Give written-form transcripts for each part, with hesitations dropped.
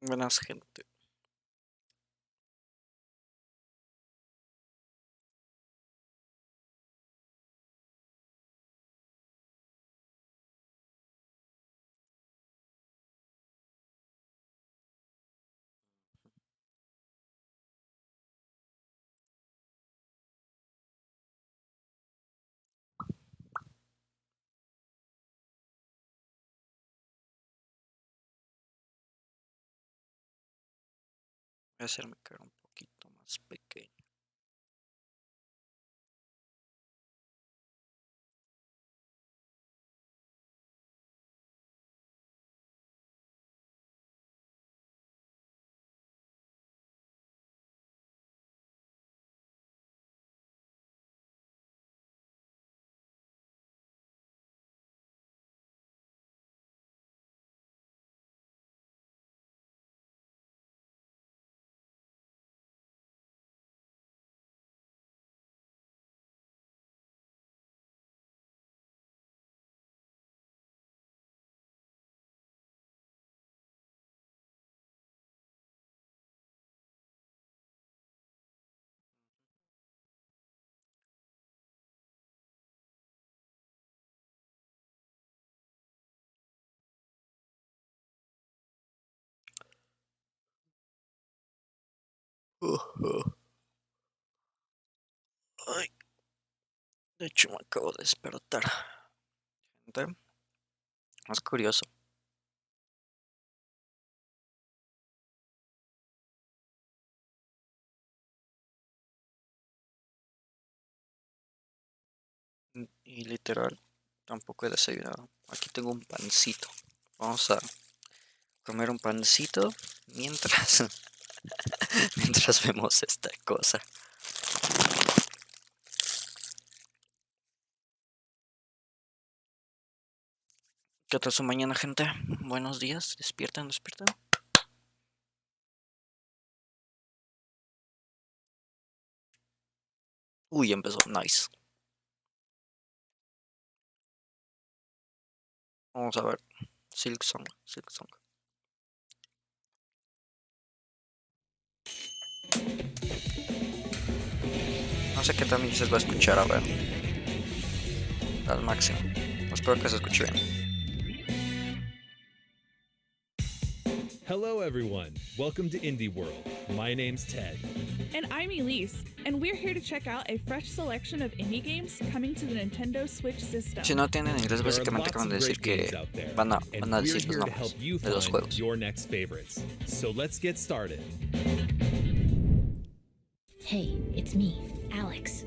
Buenas gente. Voy a hacerme cara un poquito más pequeño. Ay, de hecho me acabo de despertar. Gente, es curioso. Y literal, tampoco he desayunado. Aquí tengo un pancito. Vamos a comer un pancito mientras mientras vemos esta cosa. ¿Qué tal su mañana, gente? Buenos días. Despiertan, despiertan. Uy, empezó. Nice. Vamos a ver. Silksong. No sé qué también se va a escuchar, a ver. Al máximo. Espero que se escuche bien. Hello, everyone. Welcome to Indie World. My name's Ted. And I'm Elise, and we're here to check out a fresh selection of indie games coming to the Nintendo Switch system. Si no tienen inglés, básicamente acaban de decir que van a decir los nombres de los juegos. Your next favorites. So let's get started. Hey, it's me, Alex.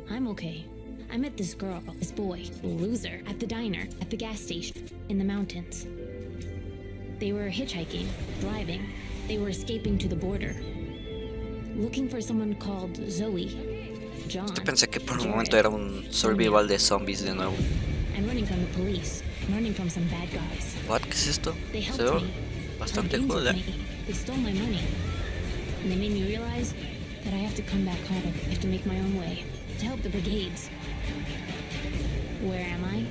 I'm okay. I met this girl, this boy, loser, at the diner, at the gas station, in the mountains. They were hitchhiking, driving. They were escaping to the border. Looking for someone called Zoe. John. Pensé que por un momento era un survival de zombies de nuevo. I'm running from the police, running from some bad guys. What? ¿Qué es esto? They Se helped ve me. bastante Had games cool, with me. They stole my money. And they made me realize that I have to come back home. I have to make my own way to help the brigades. Where am I?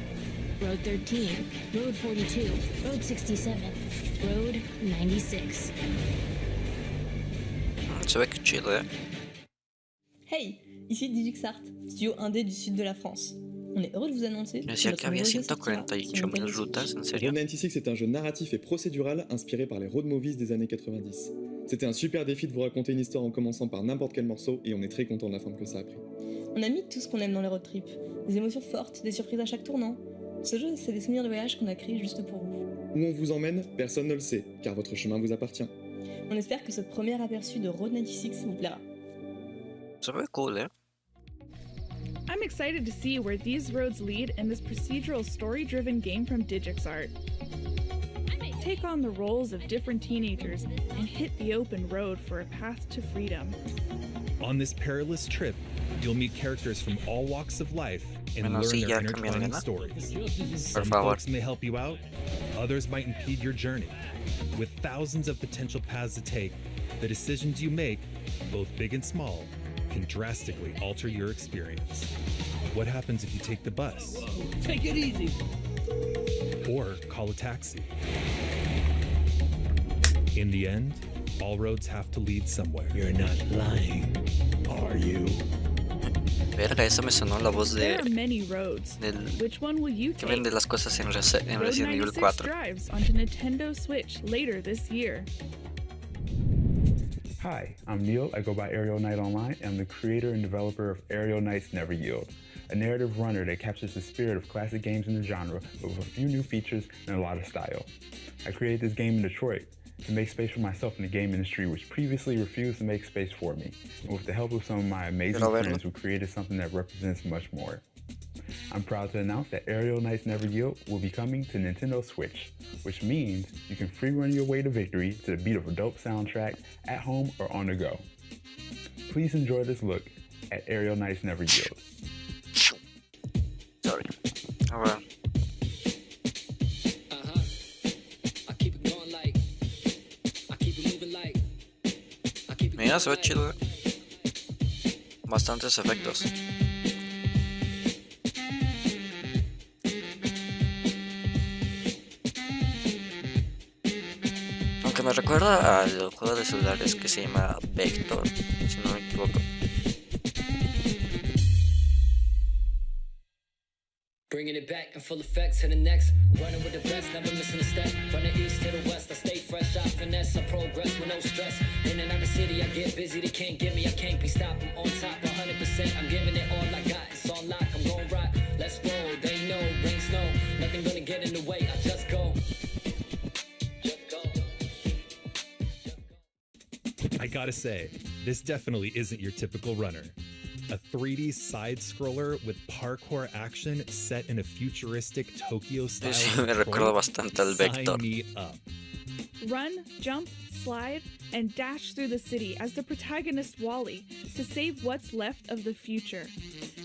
Road 13, Road 42, Road 67, Road 96. Se ve que chido, Hey, ici Digixart, studio indé du sud de la France. On est heureux de vous annoncer que Decía notre que había nouveau jeu sortira sur 148 000 Nintendo rutas, Switch. ¿en serio? Road 96 est un jeu narratif et procédural inspiré par les road movies des années 90. C'était un super défi de vous raconter une histoire en commençant par n'importe quel morceau et on est très content de la forme que ça a pris. On a mis tout ce qu'on aime dans les road trips. Des émotions fortes, des surprises à chaque tournant. Ce jeu, c'est des souvenirs de voyage qu'on a créés juste pour vous. Où on vous emmène, personne ne le sait, car votre chemin vous appartient. On espère que ce premier aperçu de Road 96 vous plaira. Se ve cool, I'm excited to see where these roads lead in this procedural story-driven game from DigixArt. Take on the roles of different teenagers and hit the open road for a path to freedom. On this perilous trip, you'll meet characters from all walks of life and Bueno, learn sí, their ya cambiaron, intertwining ¿no? stories. Some favor. folks may help you out, others might impede your journey. With thousands of potential paths to take, the decisions you make, both big and small, can drastically alter your experience. What happens if you take the bus? Take it easy. Or call a taxi? In the end, all roads have to lead somewhere. You're not lying, are you? Verga, esa me sonó la voz There de are many roads. del Which one will you que take? vende las cosas en Road Resident Evil 96 4. drives onto Nintendo Switch later this year. Hi, I'm Neil. I go by Aerial Knight Online, and I'm the creator and developer of Aerial Knights Never Yield, a narrative runner that captures the spirit of classic games in the genre, but with a few new features and a lot of style. I created this game in Detroit to make space for myself in the game industry, which previously refused to make space for me, and with the help of some of my amazing friends, we created something that represents much more. I'm proud to announce that Aerial Knights Never Yield will be coming to Nintendo Switch, which means you can free run your way to victory to the beat of a dope soundtrack at home or on the go. Please enjoy this look at Aerial Knights Never Yield. Sorry. Ahora, mira, se ve chido. Bastantes efectos. Aunque me recuerda al juego de celulares que se llama Vector, si no me equivoco. Bringing it back in full effect to the next. Running with the best, never missing a step. From the east to the west, I stay fresh, I finesse, I progress with no stress. In and out the city, I get busy, they can't get me, I can't be stopped. I'm on top, 100%, I'm giving it all I got. It's on lock, I'm gon' rock, let's roll. They know, rain, snow, nothing gonna get in the way, I just go. Just go. I gotta say, this definitely isn't your typical runner. A 3D side-scroller with parkour action set in a futuristic Tokyo-style Sí, me recuerda bastante al Vector. Sign me up. Run, jump, slide, and dash through the city as the protagonist Wally to save what's left of the future.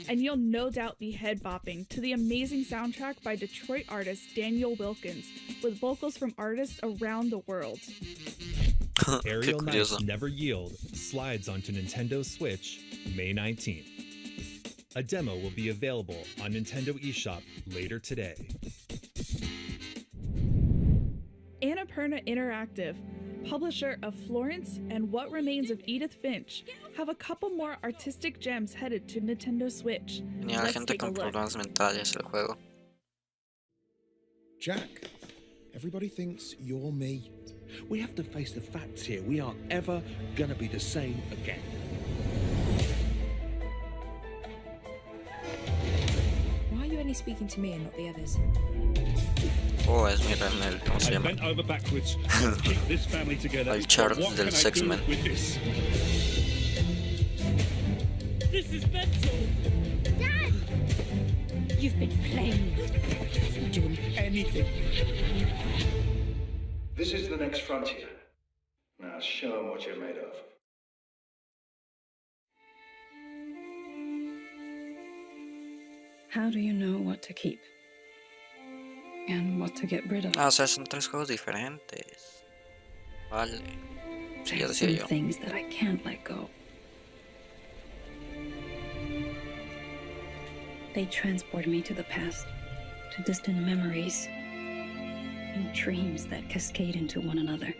And you'll no doubt be head-bopping to the amazing soundtrack by Detroit artist Daniel Wilkins, with vocals from artists around the world. Aerial Knights Never Yield slides onto Nintendo Switch May 19th. A demo will be available on Nintendo eShop later today. Annapurna Interactive, publisher of Florence and What Remains of Edith Finch, have a couple more artistic gems headed to Nintendo Switch. Ni a la Let's gente take a con look. problemas mentales el juego. Jack, everybody thinks you're me. We have to face the facts here. We aren't ever gonna be the same again. Why are you only speaking to me and not the others? Oh, es mi el, ¿cómo se I llama? bent over backwards to keep this family together. El Charles What del can I Sex do Man. with this? This is mental! Dad! You've been playing. You've been doing Anything. This is the next frontier. Now show them what you're made of. How do you know what to keep? And what to get rid of? Ah, o sea, son tres juegos diferentes. Vale. Sí, ya There's decía some yo. things that I can't let go. They transport me to the past, to distant memories, and dreams that cascade into one another.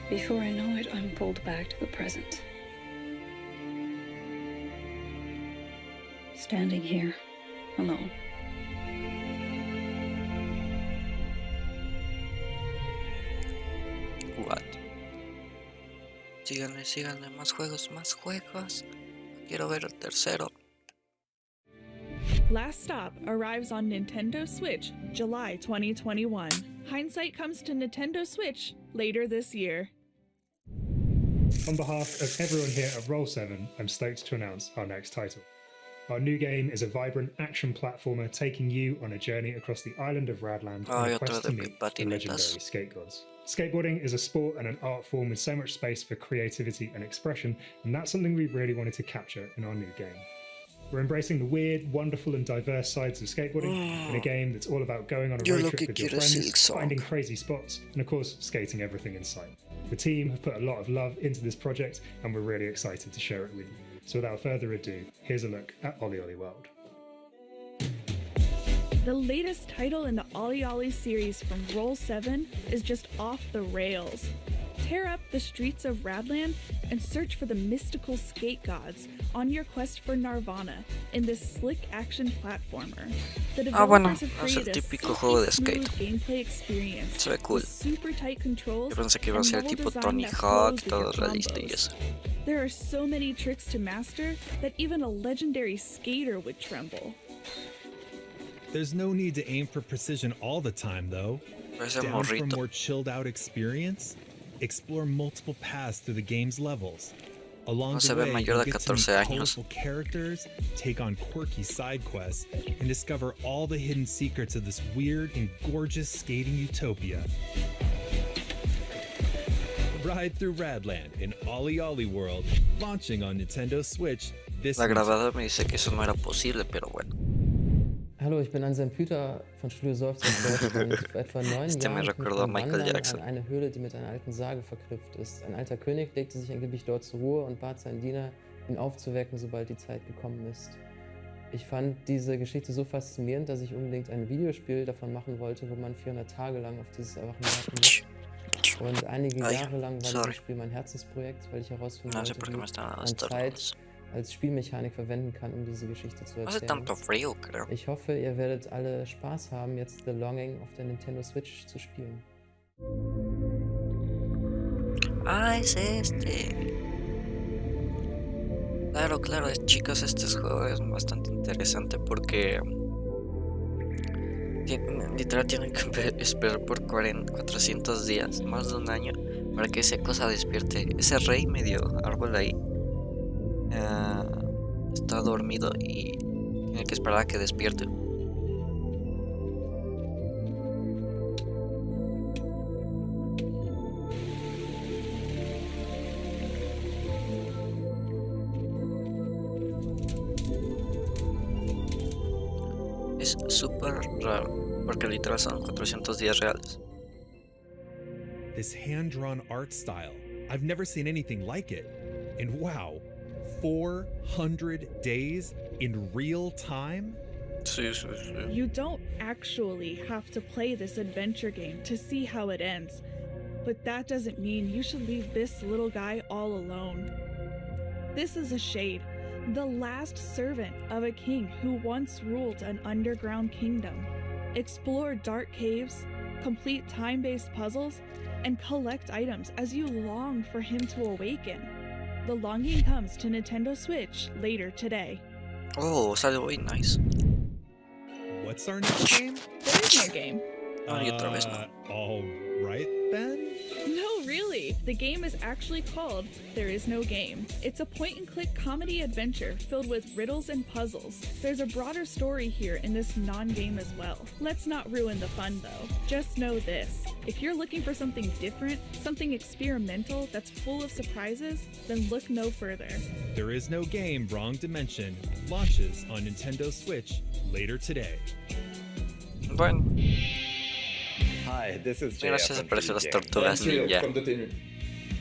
Before I know it, I'm pulled back to the present. Standing here, alone. What? Síganle, síganle, más juegos, más juegos. Quiero ver el tercero. Last Stop arrives on Nintendo Switch July 2021. Hindsight comes to Nintendo Switch later this year. On behalf of everyone here at Roll7, I'm stoked to announce our next title. Our new game is a vibrant action platformer taking you on a journey across the island of Radland on a quest to meet the legendary skate gods. Skateboarding is a sport and an art form with so much space for creativity and expression, and that's something we really wanted to capture in our new game. We're embracing the weird, wonderful and diverse sides of skateboarding in a game that's all about going on a road trip with your friends, finding crazy spots, and of course, skating everything in sight. The team have put a lot of love into this project, and we're really excited to share it with you. So without further ado, here's a look at Ollie Ollie World. The latest title in the Ollie Ollie series from Roll 7 is just off the rails. Tear up the streets of Radland and search for the mystical skate gods on your quest for Nirvana in this slick action platformer. The developers have es el created a típico juego de silky skate. smooth gameplay experience Se ve cool. with super tight controls Yo pensé que iba a and ser level tipo design Tony that Hawk, flows with todo your realista y combos. eso. There are so many tricks to master that even a legendary skater would tremble. There's no need to aim for precision all the time, though. Parece Down for a morrito. more chilled out experience, explore multiple paths through the game's levels. Along No the se ve way, mayor you'll de get to meet 14 años. colorful characters, take on quirky side quests, and discover all the hidden secrets of this weird and gorgeous skating utopia. Ride through Radland in Ollie Ollie World, launching on Nintendo Switch this La winter. grabadora me dice que eso no era posible, pero bueno. Hallo, ich bin Anselm Püter von Studio Seufzer und vor etwa 9 Este me Jahren recordó a beim Michael Wandern Jackson. an eine Höhle, die mit einer alten Sage verknüpft ist. Ein alter König legte sich angeblich dort zur Ruhe und bat seinen Diener, ihn aufzuwecken, sobald die Zeit gekommen ist. Ich fand diese Geschichte so faszinierend, dass ich unbedingt ein Videospiel davon machen wollte, wo man 400 Tage lang auf dieses Erwachen warten muss. Und einige Jahre lang war dieses Spiel mein Herzensprojekt, weil ich herausfinden No sé wollte, por qué me wie están dando man estos Zeit ruidos. als Spielmechanik verwenden kann, um diese Geschichte zu Hace erzählen. tanto frío, creo. Ich hoffe, ihr werdet alle Spaß haben, jetzt The Longing auf der Nintendo Switch zu spielen. Ah, es este. Claro, claro, chicos, este juego es bastante interesante porque literal tienen que esperar por 400 días, más de un año, para que esa cosa despierte. Ese rey medio árbol ahí está dormido y tiene que esperar a que despierte. Es súper raro, porque literal son 400 días reales. This hand-drawn art style. I've never seen anything like it. And wow, 400 days in real time? Sí, sí, sí. You don't actually have to play this adventure game to see how it ends, but that doesn't mean you should leave this little guy all alone. This is a shade, the last servant of a king who once ruled an underground kingdom. Explore dark caves, complete time-based puzzles, and collect items as you long for him to awaken. The Longing comes to Nintendo Switch later today. Oh, salió muy nice. What's our next game? There is no game. Y otra vez no. All right then. No, really. The game is actually called There Is No Game. It's a point-and-click comedy adventure filled with riddles and puzzles. There's a broader story here in this non-game as well. Let's not ruin the fun though. Just know this. If you're looking for something different, something experimental that's full of surprises, then look no further. There Is No Game, Wrong Dimension launches on Nintendo Switch later today. Bueno, Hi, this is mira JF si se from parece a las Games. tortugas ninja.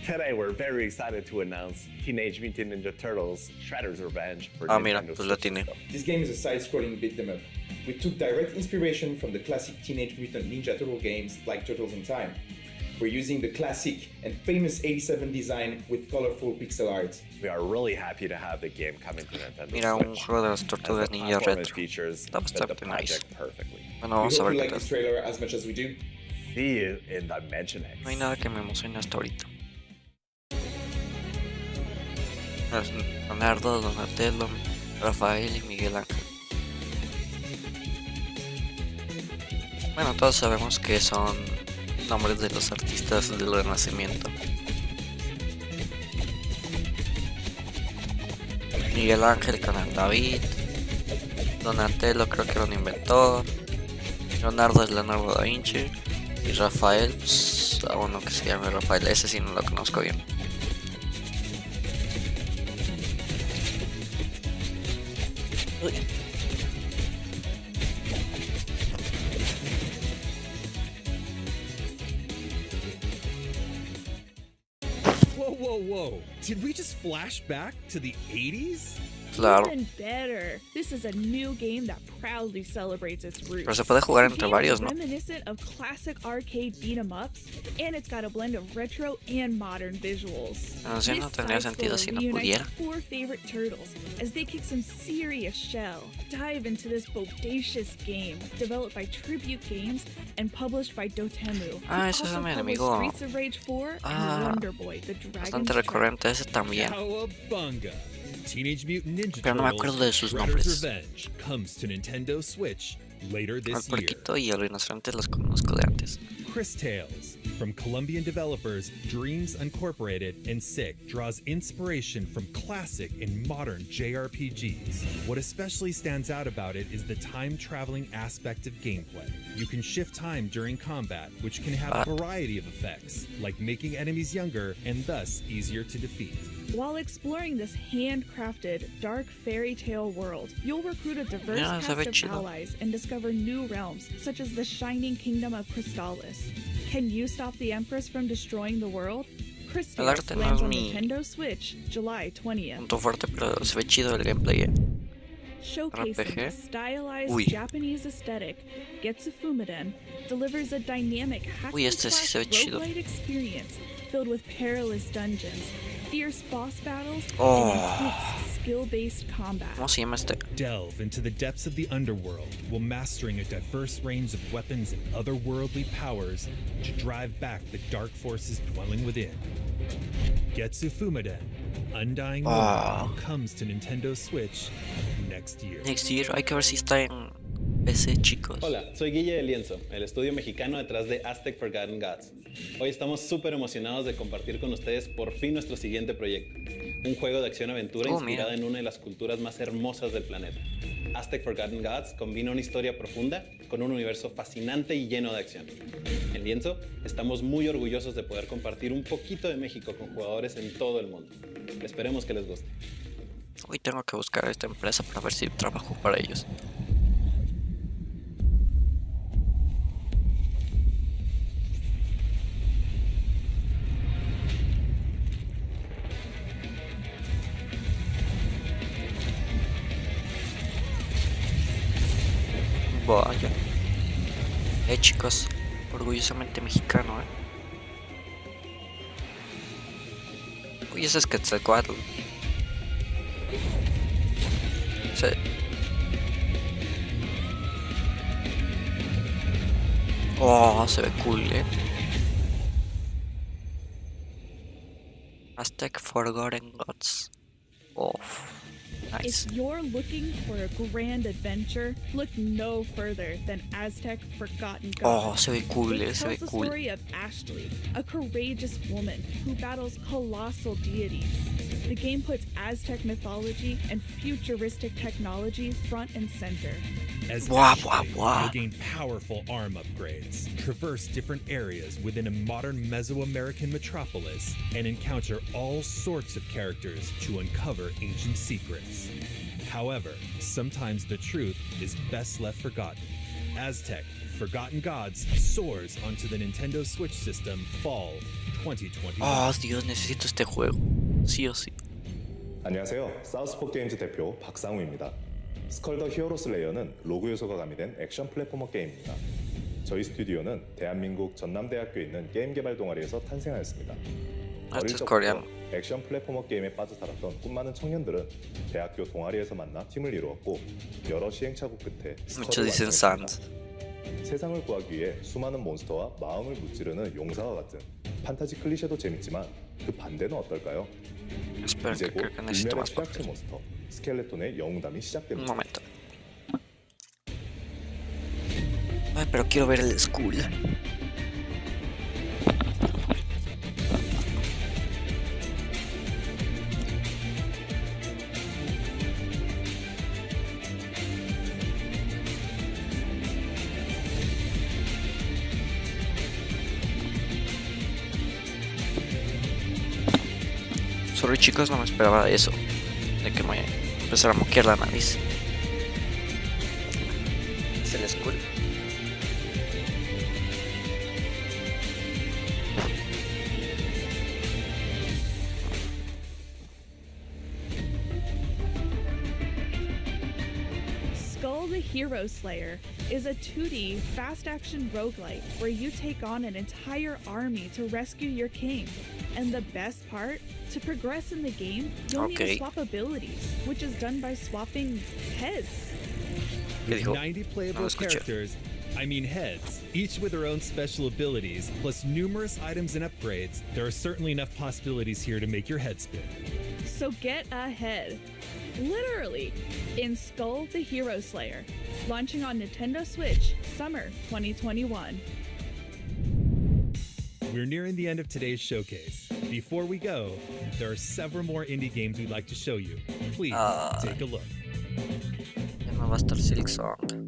Today we're very excited to announce Teenage Mutant Ninja Turtles Shredder's Revenge for Ah, mira, Nintendo pues la Switch tiene. system. This game is a side-scrolling beat 'em up. We took direct inspiration from the classic Teenage Mutant Ninja Turtle games like Turtles in Time. We're using the classic and famous 87 design with colorful pixel art. We are really happy to have the game coming to Nintendo Mira, un Switch. juego de las as tortugas the ninja platform retro. features Está fit the bastante nice. project perfectly. Bueno, We vamos a hope ver you qué like tal. this trailer as much as we do. See you in Dimensionex. No hay nada que me emocione hasta ahorita. Leonardo, Donatello, Rafael y Miguel Ángel. Bueno, todos sabemos que son nombres de los artistas del Renacimiento. Miguel Ángel con el David. Donatello creo que era un inventor. Leonardo es Leonardo da Vinci. Y Rafael, pues, a uno que se llame Rafael, ese sí no lo conozco bien. Uy. Whoa, whoa, whoa. Did we just flash back to the 80s? Claro. Even better, this is a new game that proudly celebrates its roots. Pero se puede jugar The entre game varios, is ¿no? reminiscent of classic arcade beat 'em ups, and it's got a blend of retro and modern visuals. No sé, no This tendría side sentido si scroller no reunites pudiera. 4 favorite turtles as they kick some serious shell. Dive into this bodacious game developed by Tribute Games and published by Dotemu. Ah, who ese es also mi published enemigo. Streets of Rage 4 Ah, and Wonder Boy: The Dragon's Bastante Trap. recurrente ese también. Cowabunga! Teenage Mutant Ninja Pero no me acuerdo de Turtles sus Shredder's nombres. Revenge comes to Nintendo Switch later Al this year. porquito y al rinoceronte los conozco de antes. Chris Tales, from Colombian developers Dreams Incorporated and Sick, draws inspiration from classic and modern JRPGs. What especially stands out about it is the time-traveling aspect of gameplay. You can shift time during combat, which can have a variety of effects, like making enemies younger and thus easier to defeat. While exploring this handcrafted, dark fairy tale world, you'll recruit a diverse Yeah, se ve cast of chido. allies and discover new realms, such as the Shining Kingdom of Crystallis. Can you stop the Empress from destroying the world? El Crystallis arte no lands es on mi Nintendo Switch, July 20th. punto fuerte, pero se ve chido el gameplay, Showcasing RPG. a stylized Uy. Japanese aesthetic, Getsu Fumiden delivers a dynamic hack Uy, este sí se ve chido. roguelite experience filled with perilous dungeons, fierce boss battles, Oh. and intense skill-based combat. ¿Cómo se llama este? Delve into the depths of the underworld while mastering a diverse range of weapons and otherworldly powers to drive back the dark forces dwelling within. Getsu Fumiden, Undying Ah. Moon, comes to Nintendo Switch next year. Next Year, hay que ver si está en PC, chicos. Hola, soy Guille de Lienzo, el estudio mexicano detrás de Aztec Forgotten Gods. Hoy estamos súper emocionados de compartir con ustedes por fin nuestro siguiente proyecto, un juego de acción-aventura inspirado en una de las culturas más hermosas del planeta. Aztec Forgotten Gods combina una historia profunda con un universo fascinante y lleno de acción. En Lienzo, estamos muy orgullosos de poder compartir un poquito de México con jugadores en todo el mundo. Esperemos que les guste. Hoy tengo que buscar a esta empresa para ver si trabajo para ellos. Vaya. Chicos, orgullosamente mexicano, Uy, ese es Quetzalcóatl. Sí. Oh, se ve cool, Aztec Forgotten Gods. Oh, nice. If you're looking for a grand adventure, look no further than Aztec Forgotten Gods. Oh, se ve cool, It se ve tells the cool. story of Ashley, a courageous woman who battles colossal deities. The game puts Aztec mythology and futuristic technology front and center. As Wah, Ashley, wah, wah. you'll gain powerful arm upgrades, traverse different areas within a modern Mesoamerican metropolis, and encounter all sorts of characters to uncover ancient secrets. However, sometimes the truth is best left forgotten. Aztec Forgotten Gods soars onto the Nintendo Switch system fall 2021. Oh, Dios, necesito este juego. Sí o sí. 안녕하세요. 사우스포 게임즈 대표 박상우입니다. 스컬더 히어로슬레이어는 로그 요소가 가미된 액션 플랫포머 게임입니다. 저희 스튜디오는 대한민국 전남대학교에 있는 게임 개발 동아리에서 탄생하였습니다. 어릴 es 적부터 coreano. 액션 플랫포머 게임에 빠져 살았던 꿈 많은 청년들은 대학교 동아리에서 만나 팀을 이루었고 여러 시행착오 끝에 Muchos 스컬을 dicen 완성했습니다. Sans. 세상을 구하기 위해 수많은 몬스터와 마음을 무찌르는 용사와 같은 판타지 클리셰도 재밌지만 그 반대는 어떨까요? Espera, 이제 que 곧 creo que necesito 불멸의 más 최악체 몬스터 스켈레톤의 영웅담이 Un 시작됩니다. momento. Ay, pero quiero ver el school. Sorry chicos, no me esperaba eso. De que me empezara a moquear la nariz. Es el school. Hero Slayer is a 2D fast-action roguelite where you take on an entire army to rescue your king. And the best part? To progress in the game, you'll need to swap abilities, which is done by swapping heads. With 90 playable characters, I mean heads, each with their own special abilities, plus numerous items and upgrades, there are certainly enough possibilities here to make your head spin. So get ahead. Literally, in Skull the Hero Slayer, launching on Nintendo Switch, summer 2021. We're nearing the end of today's showcase. Before we go, there are several more indie games we'd like to show you. Please take a look. Ya me va a estar Silksong.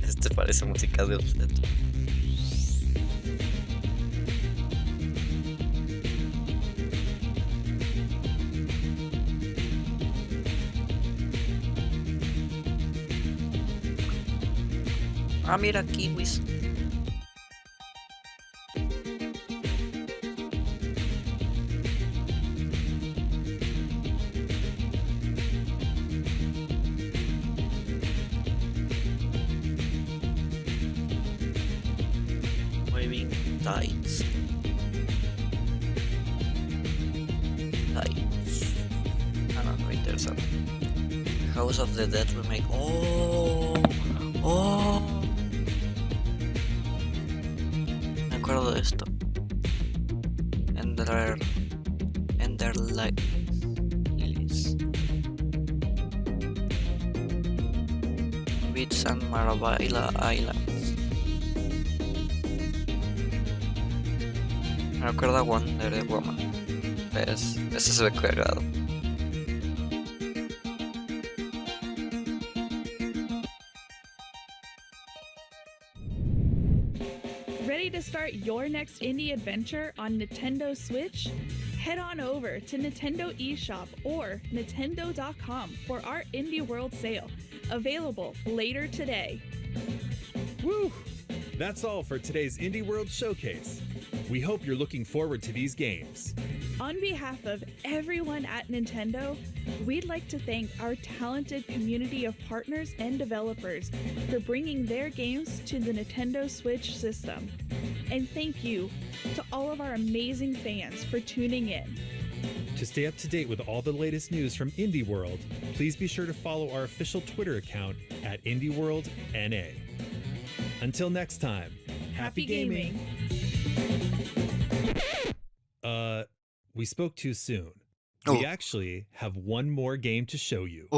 Este parece música de objeto. Ah, mira, kiwis. Waving tides. Ah, no, muy interesante. House of the Dead remake. Oh. Me acuerdo de esto. Ender Lilies. Beats and Maravilla Islands. Me acuerdo a Wonder Woman. Ese se ve cagado. Ready to start your next indie adventure on Nintendo Switch? Head on over to Nintendo eShop or Nintendo.com for our Indie World sale, available later today. Woo! That's all for today's Indie World Showcase. We hope you're looking forward to these games. On behalf of everyone at Nintendo, we'd like to thank our talented community of partners and developers for bringing their games to the Nintendo Switch system. And thank you to all of our amazing fans for tuning in. To stay up to date with all the latest news from Indie World, please be sure to follow our official Twitter account at IndieWorldNA. Until next time, happy gaming. We spoke too soon. We actually have one more game to show you.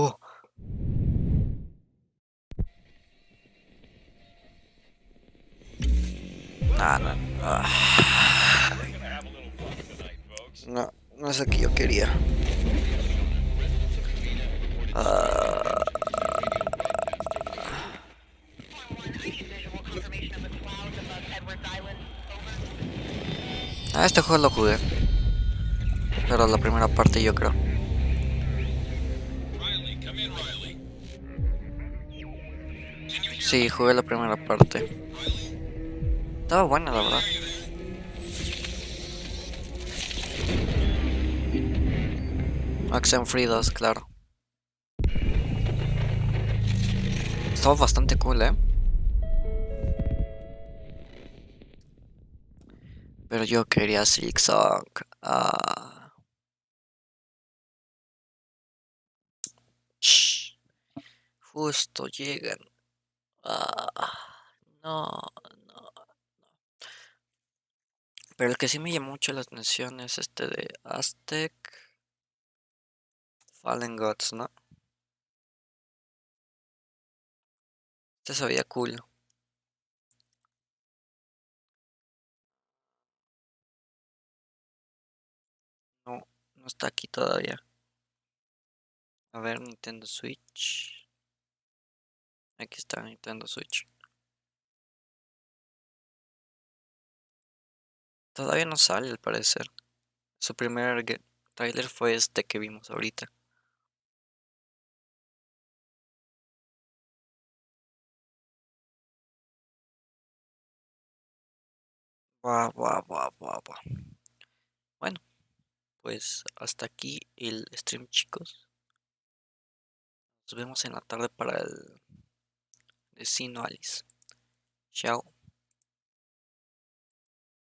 No es el que yo quería. Este juego lo jugué. Pero la primera parte yo creo. Sí, jugué la primera parte. Estaba buena, la verdad. Oxenfree 2, claro. Estaba bastante cool, Pero yo quería Silksong. Justo llegan. No. Pero el que sí me llamó mucho la atención es este de Aztec Fallen Gods, ¿no? Este se veía cool. No está aquí todavía. A ver, Nintendo Switch. Aquí está Nintendo Switch. Todavía no sale al parecer. Su primer trailer fue este que vimos ahorita. Buah, buah, buah, buah, buah. Bueno, pues hasta aquí el stream, chicos. Nos vemos en la tarde para el destino Alice. Chao.